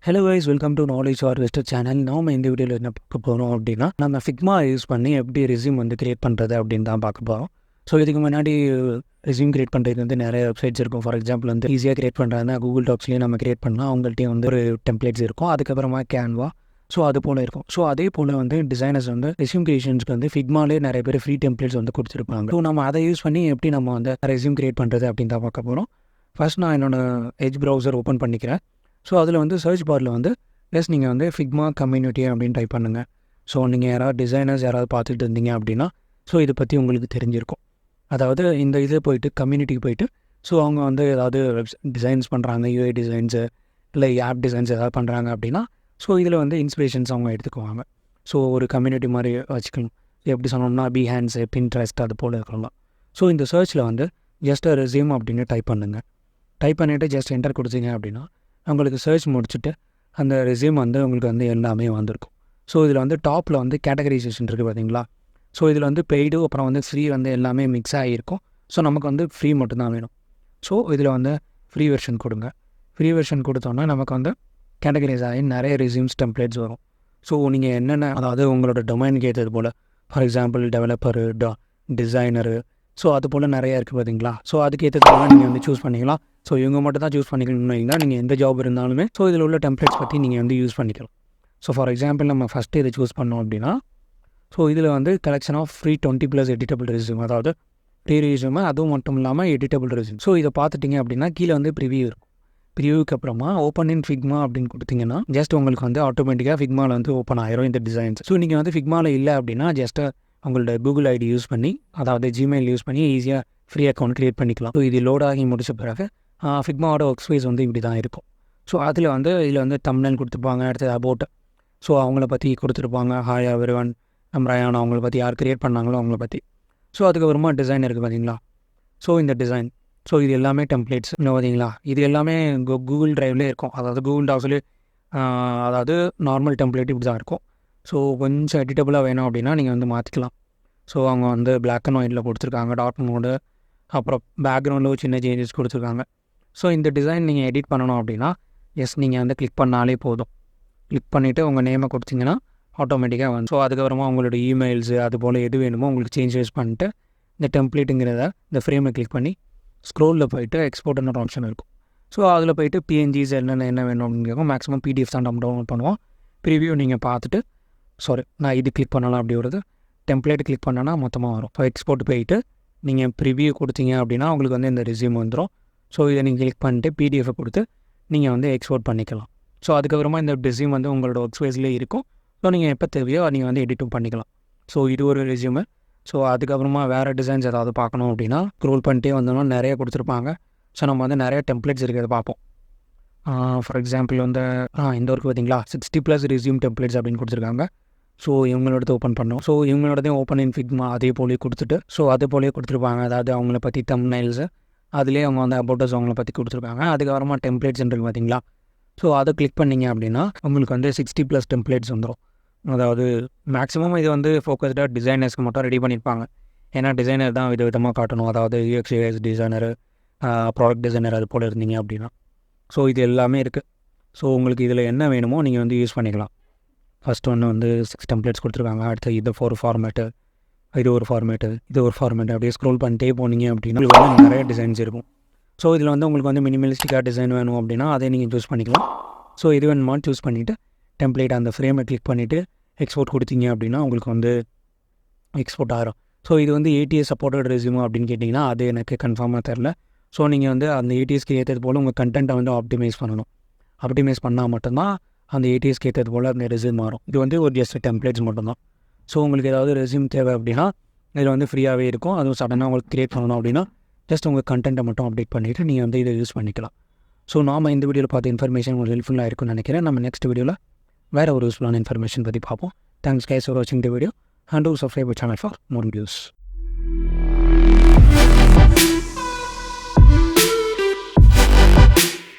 Hello guys, welcome to knowledge harvester channel. நாம் இந்த வீடியோவில் என்ன பார்க்க போகிறோம் அப்படின்னா, நம்ம ஃபிக்மா யூஸ் பண்ணி எப்படி ரெஸ்யூம் வந்து கிரியேட் பண்ணுறது அப்படின்னு தான் பார்க்க போகிறோம். ஸோ இதுக்கு முன்னாடி ரெஸ்யூம் கிரியேட் பண்ணுறதுக்கு வந்து நிறைய வெப்சைட்ஸ் இருக்கும். ஃபார் எக்ஸாம்பிள் வந்து ஈஸியாக கிரியேட் பண்ணுறாங்கன்னா கூகுள் டாக்ஸ்லேயே நம்ம கிரியேட் பண்ணலாம். அவங்கள்ட்டையும் வந்து ஒரு டெம்ப்ளேட்ஸ் இருக்கும். அதுக்கப்புறமா கேன்வா, ஸோ அது போல் இருக்கும். ஸோ அதே போல் வந்து டிசைனர்ஸ் வந்து ரெஸ்யூம் கிரியேஷன்ஸ்க்கு வந்து ஃபிக்மாலே நிறைய பேர் ஃப்ரீ டெம்ப்ளேட்ஸ் வந்து கொடுத்துருப்பாங்க. ஸோ நம்ம அதை யூஸ் பண்ணி எப்படி நம்ம வந்து ரெஸ்யூம் கிரியேட் பண்ணுறது அப்படின்னு தான் பார்க்க போகிறோம். ஃபர்ஸ்ட் நான் என்னோட எட்ஜ் ப்ரௌசர் ஓப்பன் பண்ணிக்கிறேன். ஸோ அதில் வந்து சர்ச் பாரில் வந்து நீங்கள் வந்து ஃபிக்மா கம்யூனிட்டி அப்படின்னு டைப் பண்ணுங்கள். ஸோ நீங்கள் யாராவது டிசைனர்ஸ் யாராவது பார்த்துட்டு இருந்தீங்க அப்படின்னா, ஸோ இதை பற்றி உங்களுக்கு தெரிஞ்சிருக்கும். அதாவது இந்த இது போயிட்டு கம்யூனிட்டிக்கு போயிட்டு, ஸோ அவங்க வந்து ஏதாவது டிசைன்ஸ் பண்ணுறாங்க, யூஐ டிசைன்ஸு இல்லை ஆப் டிசைன்ஸ் ஏதாவது பண்ணுறாங்க அப்படின்னா, ஸோ இதில் வந்து இன்ஸ்பிரேஷன்ஸ் அவங்க எடுத்துக்குவாங்க. ஸோ ஒரு கம்யூனிட்டி மாதிரி வச்சுக்கணும். எப்படி சொன்னோம்னா பிஹேண்ட்ஸு, பின்ட்ரெஸ்ட் அது போல் இருக்கலாம். ஸோ இந்த சர்ச்சில் வந்து ஜஸ்ட் ரெஸ்யூம் அப்படின்னு டைப் பண்ணுங்கள். டைப் பண்ணிவிட்டு ஜஸ்ட் என்டர் கொடுத்தீங்க அப்படின்னா உங்களுக்கு சர்ச் முடிச்சுட்டு அந்த ரெஸ்யூம் வந்து உங்களுக்கு வந்து எல்லாமே வந்திருக்கும். ஸோ இதில் வந்து டாப்பில் வந்து கேட்டகரைசேஷன் இருக்குது பார்த்தீங்களா. ஸோ இதில் வந்து பெய்டு அப்புறம் வந்து ஃப்ரீ வந்து எல்லாமே மிக்ஸ் ஆகியிருக்கும். ஸோ நமக்கு வந்து ஃப்ரீ மட்டும்தான் வேணும். ஸோ இதில் வந்து ஃப்ரீ வெர்ஷன் கொடுங்க. ஃப்ரீ வெர்ஷன் கொடுத்தோன்னா நமக்கு வந்து கேட்டகரைஸ் ஆகி நிறைய ரெஸ்யூம்ஸ் டெம்ப்ளேட்ஸ் வரும். ஸோ நீங்கள் என்னென்ன, அதாவது உங்களோட டொமைனுக்கு ஏற்றது போல், for example developer, designer, so அது போல் நிறையா இருக்குது பார்த்தீங்களா. ஸோ அதுக்கு ஏற்றதுனால நீங்கள் வந்து சூஸ் பண்ணிக்கலாம். ஸோ இவங்க மட்டும் தான் சூஸ் பண்ணிக்கணும்னா நீங்கள் எந்த ஜாப் இருந்தாலுமே ஸோ இதில் உள்ள டெம்ப்ளேட்ஸ் பற்றி நீங்கள் வந்து யூஸ் பண்ணிக்கலாம். ஸோ ஃபார் எக்ஸாம்பிள் நம்ம ஃபஸ்ட்டு இதை சூஸ் பண்ணோம் அப்படின்னா, ஸோ இதில் வந்து collection of free 20+ editable resume, அதாவது ஃப்ரீ ரெஸ்யூம், அதுவும் மட்டும் இல்லாமல் எடிட்டபிள் ரெஸ்யூம். ஸோ இதை பார்த்துட்டிங்க அப்படின்னா கீழே வந்து ப்ரிவியூ இருக்கும். ப்ரிவியூக்கு அப்புறமா ஓப்பன் இன் ஃபிக்மா அப்படின்னு கொடுத்தீங்கன்னா ஜஸ்ட் உங்களுக்கு வந்து ஆட்டோமேட்டிக்காக ஃபிக்மாவில் வந்து ஓப்பன் ஆயிரும் இந்த டிசைன்ஸ். ஸோ நீங்கள் வந்து ஃபிக்மாவில் இல்லை அப்படின்னா ஜஸ்ட்டு உங்களோட கூகுள் ஐடி யூஸ் பண்ணி, அதாவது ஜிமெயில் யூஸ் பண்ணி ஈஸியாக ஃப்ரீ அக்கௌண்ட் க்ரியேட் பண்ணிக்கலாம். ஸோ இது லோட் ஆகி முடிச்ச பிறகு ஃபிக்மாவோட ஒர்க் ஸ்பேஸ் வந்து இப்படி தான் இருக்கும். ஸோ அதில் வந்து இதில் வந்து தம்ப்நெயில் கொடுத்துருப்பாங்க, அடுத்தது அபவுட், ஸோ அவங்கள பற்றி கொடுத்துருப்பாங்க. ஹாய் எவ்ரிவன், ரயான், அவங்கள பற்றி யார் க்ரியேட் பண்ணாங்களோ அவங்கள பற்றி. ஸோ அதுக்கப்புறமா டிசைன் இருக்குது பார்த்தீங்களா. ஸோ இந்த டிசைன், ஸோ இது எல்லாமே டெம்ப்ளேட்ஸ் பார்த்தீங்களா. இது எல்லாமே கூகுள் ட்ரைவ்லேயே இருக்கும், அதாவது கூகுள் டாக்ஸ்லேயே, அதாவது நார்மல் டெம்ப்ளேட் இப்படி தான் இருக்கும். ஸோ கொஞ்சம் எடிட்டபுளாக வேணும் அப்படின்னா நீங்கள் வந்து மாற்றிக்கலாம். ஸோ அவங்க வந்து பிளாக் அண்ட் ஒயிட்டில் கொடுத்துருக்காங்க, டார்க் மோடு, அப்புறம் பேக்ரவுண்டில் ஒரு சின்ன சேஞ்சஸ் கொடுத்துருக்காங்க. ஸோ இந்த டிசைன் நீங்கள் எடிட் பண்ணணும் அப்படின்னா நீங்கள் வந்து கிளிக் பண்ணாலே போதும். கிளிக் பண்ணிவிட்டு உங்கள் நேமை கொடுத்தீங்கன்னா ஆட்டோமேட்டிக்காக வந்து, ஸோ அதுக்கப்புறமா உங்களோட இமெயில்ஸு அது போல் எது வேணுமோ உங்களுக்கு சேஞ்சஸ் பண்ணிட்டு இந்த டெம்ப்ளேட்டுங்கிறத இந்த ஃப்ரேமை கிளிக் பண்ணி ஸ்க்ரோலில் போய்ட்டு எக்ஸ்போர்ட்னு ஒரு ஆப்ஷன் இருக்கும். ஸோ அதில் போய்ட்டு பிஎன்ஜிஸ் என்ன வேணும் அப்படின்னு மேக்ஸிமம் பிடிஎஃப் தான் நம்ம டவுன்லோட் பண்ணுவோம். ப்ரிவியூ நீங்கள் பார்த்துட்டு, நான் இது கிளிக் பண்ணலாம் அப்படி வருது, டெம்ப்ளேட் கிளிக் பண்ணனா மொத்தமாக வரும். ஸோ எக்ஸ்போர்ட் போயிட்டு நீங்கள் ப்ரிவியூ கொடுத்தீங்க அப்படின்னா உங்களுக்கு வந்து இந்த ரெஸ்யூம் வந்துடும். ஸோ இதை நீங்கள் கிளிக் பண்ணிட்டு பிடிஎஃபை கொடுத்து நீங்கள் வந்து எக்ஸ்போர்ட் பண்ணிக்கலாம். ஸோ அதுக்கப்புறமா இந்த ரெஸ்யூம் வந்து உங்களோட ஒர்க் ஸ்பேஸ்லேயே இருக்கும். ஸோ நீங்கள் எப்போ தேவையோ நீங்கள் வந்து எடிட்டும் பண்ணிக்கலாம். ஸோ இது ஒரு ரெஸ்யூமு. ஸோ அதுக்கப்புறமா வேறு டிசைன்ஸ் ஏதாவது பார்க்கணும் அப்படின்னா ஸ்க்ரோல் பண்ணிட்டே வந்தோம்னா நிறைய கொடுத்துருப்பாங்க. ஸோ நம்ம வந்து நிறைய டெம்ப்ளேட்ஸ் இருக்கிறத பார்ப்போம். ஃபார் எக்ஸாம்பிள் வந்து இந்த ஒர்க் பார்த்தீங்களா, 60+ ரெஸ்யூம் டெம்ப்ளேட்ஸ் அப்படின்னு கொடுத்துருக்காங்க. ஸோ இவங்களோடது ஓப்பன் பண்ணோம். ஸோ இவங்களோடதையும் ஓப்பன் இன் ஃபிக்மா அதே போலேயே கொடுத்துட்டு, ஸோ அதே போலேயே கொடுத்துருப்பாங்க. அதாவது அவங்கள பற்றி தம்ப்நெயில்ஸு, அதுலேயே அவங்க வந்து அபவுட்டஸ் அவங்கள பற்றி கொடுத்துருக்காங்க. அதுக்கப்புறமா டெம்ப்ளேட்ஸ் இருக்குது பார்த்தீங்களா. ஸோ அதை கிளிக் பண்ணிங்க அப்படின்னா உங்களுக்கு வந்து 60+ டெம்ப்ளேட்ஸ் வந்துடும். அதாவது மேக்ஸிமம் இது வந்து ஃபோக்கஸ்டாக டிசைனர்ஸ்க்கு மட்டும் ரெடி பண்ணியிருப்பாங்க. ஏன்னா டிசைனர் தான் விதமாக காட்டணும், அதாவது UX UI designer, product designer அது போல் இருந்தீங்க அப்படின்னா. ஸோ இது எல்லாமே இருக்குது. ஸோ உங்களுக்கு இதில் என்ன வேணுமோ நீங்கள் வந்து யூஸ் பண்ணிக்கலாம். ஃபஸ்ட் ஒன்று வந்து 6 டெம்ப்ளேட்ஸ் கொடுத்துருக்காங்க. அடுத்து இது ஒரு ஃபார்மேட்டு, இது ஒரு ஃபார்மேட்டு, இது ஒரு ஃபார்மேட்டு, அப்படியே ஸ்க்ரோல் பண்ணிட்டே போனீங்க அப்படின்னா உங்களுக்கு வந்து நிறைய டிசைன்ஸ் இருக்கும். ஸோ இதில் வந்து உங்களுக்கு வந்து மினிமலிஸ்டிக்காக டிசைன் வேணும் அப்படின்னா அதை நீங்கள் சூஸ் பண்ணிக்கலாம். ஸோ இது வேணுமான்னு சூஸ் பண்ணிவிட்டு டெம்ப்ளேட் அந்த ஃப்ரேமை கிளிக் பண்ணிவிட்டு எக்ஸ்போர்ட் கொடுத்தீங்க அப்படின்னா உங்களுக்கு வந்து எக்ஸ்போர்ட் ஆகிரும். ஸோ இது வந்து ஏடிஎஸ் சப்போர்ட்டட் ரெஸ்யூம் அப்படின்னு கேட்டிங்கன்னா அது எனக்கு கன்ஃபார்மாக தெரில. ஸோ நீங்கள் வந்து அந்த ஏடிஎஸ்க்கு ஏற்றது போல் உங்கள் கண்டென்ட்டை வந்து ஆப்டிமைஸ் பண்ணணும். ஆப்டிமைஸ் பண்ணால் மட்டும்தான் அந்த ஏடிஎஸ்க்கு ஏற்றது போல் அந்த ரெஸ்யூம் மாறும். இது வந்து ஒரு ஜஸ்ட் டெம்ப்ளேட்ஸ் மட்டும்தான். ஸோ உங்களுக்கு ஏதாவது ரெஸ்யூம் தேவை அப்படின்னா இதில் வந்து ஃப்ரீயாகவே இருக்கும். அதுவும் சடனாக உங்களுக்கு க்ரியேட் பண்ணணும் அப்படின்னா ஜஸ்ட் உங்கள் கண்டென்ட்டை மட்டும் அப்டேட் பண்ணிவிட்டு நீங்கள் வந்து இதை யூஸ் பண்ணிக்கலாம். ஸோ நாம் இந்த வீடியோவில் பார்த்த இன்ஃபர்மேஷன் உங்களுக்கு ஹெல்ப்ஃபுல்லாக இருக்கும்னு நினைக்கிறேன். நம்ம நெக்ஸ்ட் வீடியோவில் வேறு ஒரு யூஸ்ஃபுல்லான இன்ஃபர்மேஷன் பற்றி பார்ப்போம். தேங்க்ஸ் கைஸ் ஃபார் வாட்சிங் the video and two subscribe to channel for more videos.